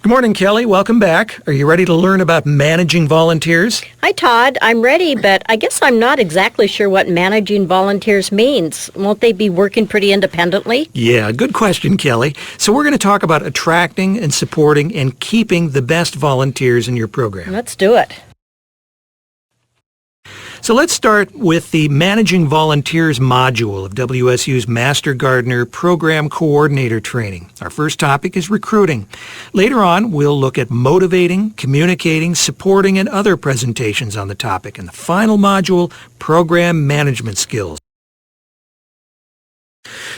Good morning, Kelly. Welcome back. Are you ready to learn about managing volunteers? Hi, Todd. I'm ready, but I guess I'm not exactly sure what managing volunteers means. Won't they be working pretty independently? Yeah, good question, Kelly. So we're going to talk about attracting and supporting and keeping the best volunteers in your program. Let's do it. So let's start with the Managing Volunteers module of WSU's Master Gardener Program Coordinator Training. Our first topic is recruiting. Later on, we'll look at motivating, communicating, supporting, and other presentations on the topic. And the final module, Program Management Skills.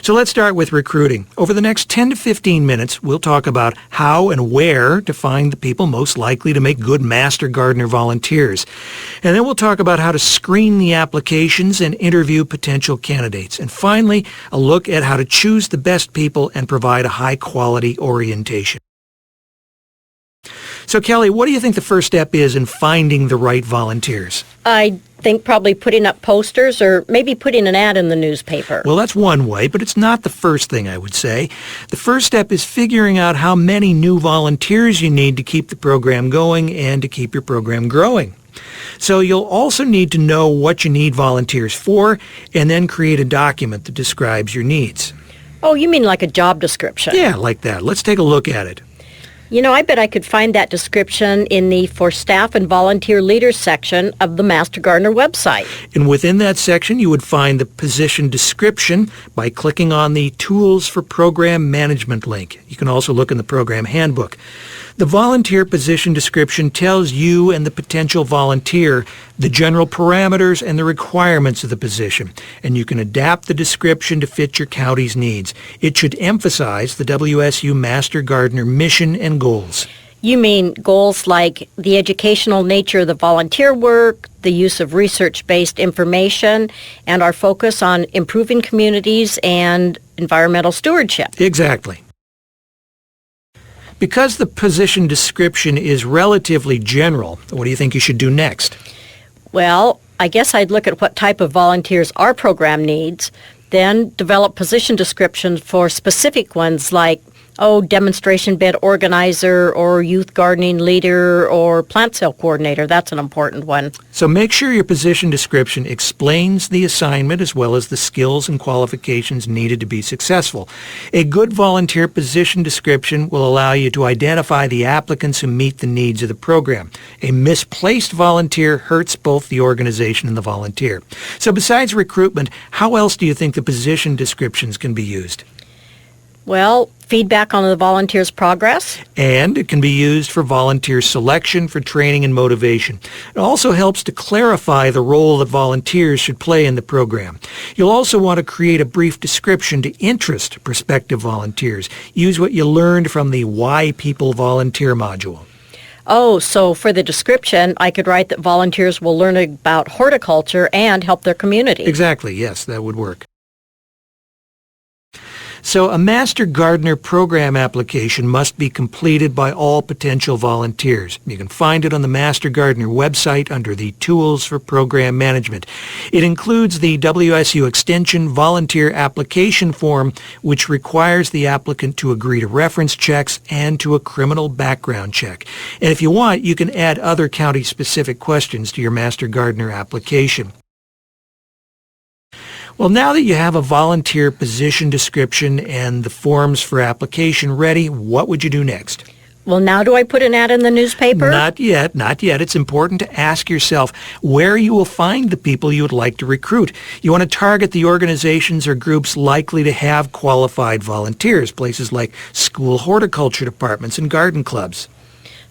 So let's start with recruiting. Over the next 10 to 15 minutes, we'll talk about how and where to find the people most likely to make good Master Gardener volunteers. And then we'll talk about how to screen the applications and interview potential candidates. And finally, a look at how to choose the best people and provide a high-quality orientation. So Kelly, what do you think the first step is in finding the right volunteers? I think probably putting up posters or maybe putting an ad in the newspaper. Well, that's one way, but it's not the first thing I would say. The first step is figuring out how many new volunteers you need to keep the program going and to keep your program growing. So you'll also need to know what you need volunteers for and then create a document that describes your needs. Oh, you mean like a job description? Yeah, like that. Let's take a look at it. You know, I bet I could find that description in the For Staff and Volunteer Leaders section of the Master Gardener website. And within that section, you would find the position description by clicking on the Tools for Program Management link. You can also look in the program handbook. The volunteer position description tells you and the potential volunteer the general parameters and the requirements of the position, and you can adapt the description to fit your county's needs. It should emphasize the WSU Master Gardener mission and goals. You mean goals like the educational nature of the volunteer work, the use of research-based information, and our focus on improving communities and environmental stewardship. Exactly. Because the position description is relatively general, what do you think you should do next? Well, I guess I'd look at what type of volunteers our program needs, then develop position descriptions for specific ones like, demonstration bed organizer or youth gardening leader or plant sale coordinator. That's an important one. So make sure your position description explains the assignment as well as the skills and qualifications needed to be successful. A good volunteer position description will allow you to identify the applicants who meet the needs of the program. A misplaced volunteer hurts both the organization and the volunteer. So besides recruitment, how else do you think the position descriptions can be used? Well, feedback on the volunteer's progress. And it can be used for volunteer selection, for training and motivation. It also helps to clarify the role that volunteers should play in the program. You'll also want to create a brief description to interest prospective volunteers. Use what you learned from the Why People Volunteer module. Oh, so for the description, I could write that volunteers will learn about horticulture and help their community. Exactly, yes, that would work. So a Master Gardener program application must be completed by all potential volunteers. You can find it on the Master Gardener website under the Tools for Program Management. It includes the WSU Extension Volunteer Application Form, which requires the applicant to agree to reference checks and to a criminal background check. And if you want, you can add other county-specific questions to your Master Gardener application. Well, now that you have a volunteer position description and the forms for application ready, what would you do next? Well, now do I put an ad in the newspaper? Not yet. It's important to ask yourself where you will find the people you would like to recruit. You want to target the organizations or groups likely to have qualified volunteers, places like school horticulture departments and garden clubs.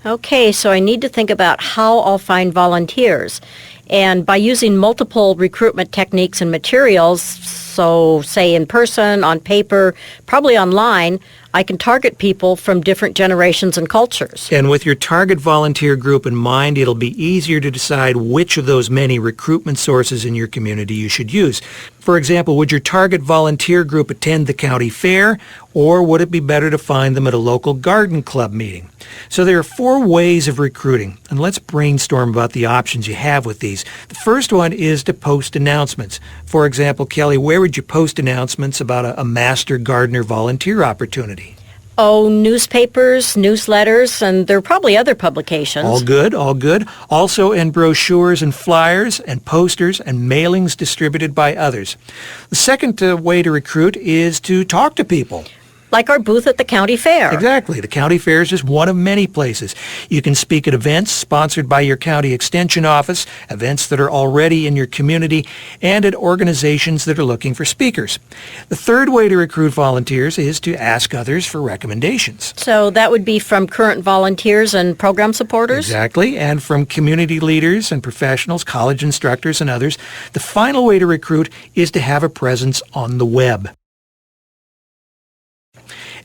Okay, so I need to think about how I'll find volunteers. And by using multiple recruitment techniques and materials, so say in person, on paper, probably online, I can target people from different generations and cultures. And with your target volunteer group in mind, it'll be easier to decide which of those many recruitment sources in your community you should use. For example, would your target volunteer group attend the county fair, or would it be better to find them at a local garden club meeting? So there are 4 ways of recruiting, and let's brainstorm about the options you have with these. The first one is to post announcements. For example, Kelly, where would you post announcements about a Master Gardener volunteer opportunity? Oh, newspapers, newsletters, and there are probably other publications. All good, all good. Also in brochures and flyers and posters and mailings distributed by others. The second way to recruit is to talk to people. Like our booth at the county fair. Exactly. The county fair is just one of many places. You can speak at events sponsored by your county extension office, events that are already in your community, and at organizations that are looking for speakers. The third way to recruit volunteers is to ask others for recommendations. So that would be from current volunteers and program supporters? Exactly, and from community leaders and professionals, college instructors, and others. The final way to recruit is to have a presence on the web.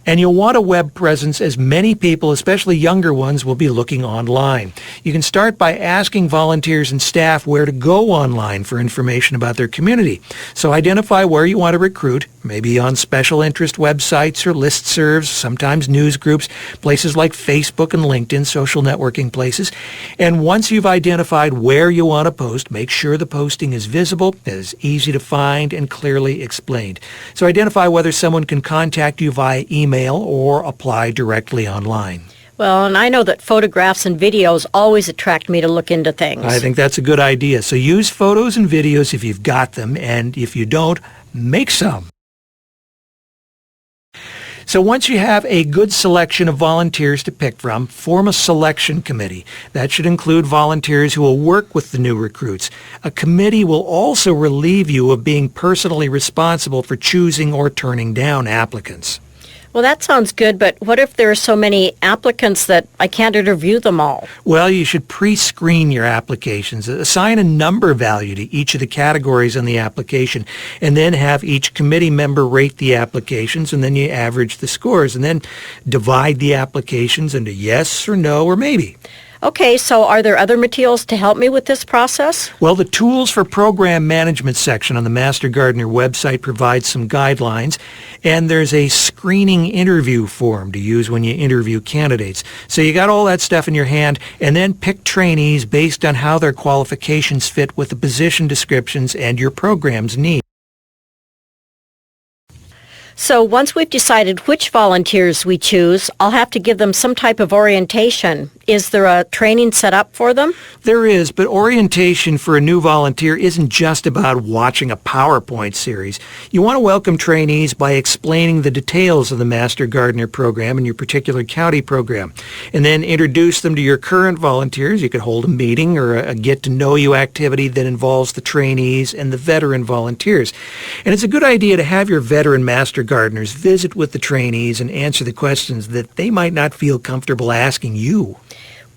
And you'll want a web presence as many people, especially younger ones, will be looking online. You can start by asking volunteers and staff where to go online for information about their community. So identify where you want to recruit, maybe on special interest websites or listservs, sometimes news groups, places like Facebook and LinkedIn, social networking places. And once you've identified where you want to post, make sure the posting is visible, is easy to find, and clearly explained. So identify whether someone can contact you via email or apply directly online. Well, and I know that photographs and videos always attract me to look into things. I think that's a good idea. So use photos and videos if you've got them, and if you don't, make some. So once you have a good selection of volunteers to pick from, form a selection committee. That should include volunteers who will work with the new recruits. A committee will also relieve you of being personally responsible for choosing or turning down applicants. Well, that sounds good, but what if there are so many applicants that I can't interview them all? Well, you should pre-screen your applications. Assign a number value to each of the categories on the application, and then have each committee member rate the applications, and then you average the scores, and then divide the applications into yes or no or maybe. Okay, so are there other materials to help me with this process? Well, the Tools for Program Management section on the Master Gardener website provides some guidelines, and there's a screening interview form to use when you interview candidates. So you got all that stuff in your hand, and then pick trainees based on how their qualifications fit with the position descriptions and your program's needs. So once we've decided which volunteers we choose, I'll have to give them some type of orientation. Is there a training set up for them? There is, but orientation for a new volunteer isn't just about watching a PowerPoint series. You want to welcome trainees by explaining the details of the Master Gardener program and your particular county program, and then introduce them to your current volunteers. You could hold a meeting or a get-to-know-you activity that involves the trainees and the veteran volunteers. And it's a good idea to have your veteran Master Gardeners visit with the trainees and answer the questions that they might not feel comfortable asking you.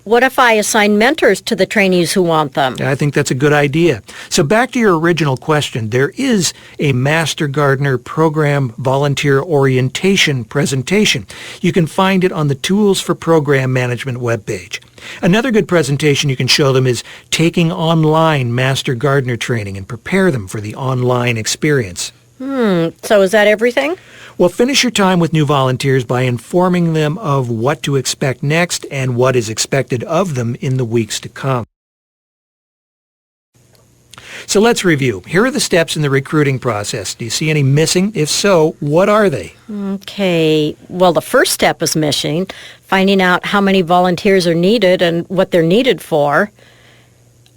What if I assign mentors to the trainees who want them? I think that's a good idea. So back to your original question, there is a Master Gardener Program Volunteer Orientation presentation. You can find it on the Tools for Program Management webpage. Another good presentation you can show them is taking online Master Gardener training and prepare them for the online experience. So is that everything? Well, finish your time with new volunteers by informing them of what to expect next and what is expected of them in the weeks to come. So let's review. Here are the steps in the recruiting process. Do you see any missing? If so, what are they? Okay. Well, the first step is missing, finding out how many volunteers are needed and what they're needed for.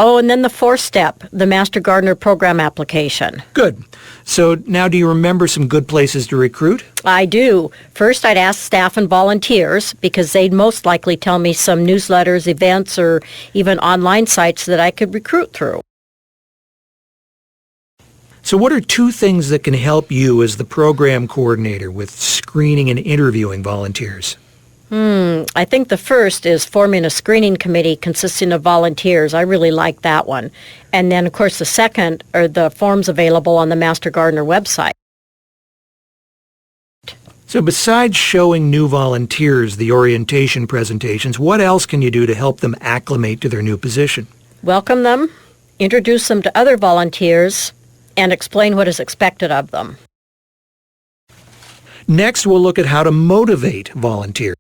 Oh, and then the fourth step, the Master Gardener program application. Good. So now do you remember some good places to recruit? I do. First, I'd ask staff and volunteers because they'd most likely tell me some newsletters, events, or even online sites that I could recruit through. So what are two things that can help you as the program coordinator with screening and interviewing volunteers? I think the first is forming a screening committee consisting of volunteers. I really like that one. And then, of course, the second are the forms available on the Master Gardener website. So besides showing new volunteers the orientation presentations, what else can you do to help them acclimate to their new position? Welcome them, introduce them to other volunteers, and explain what is expected of them. Next, we'll look at how to motivate volunteers.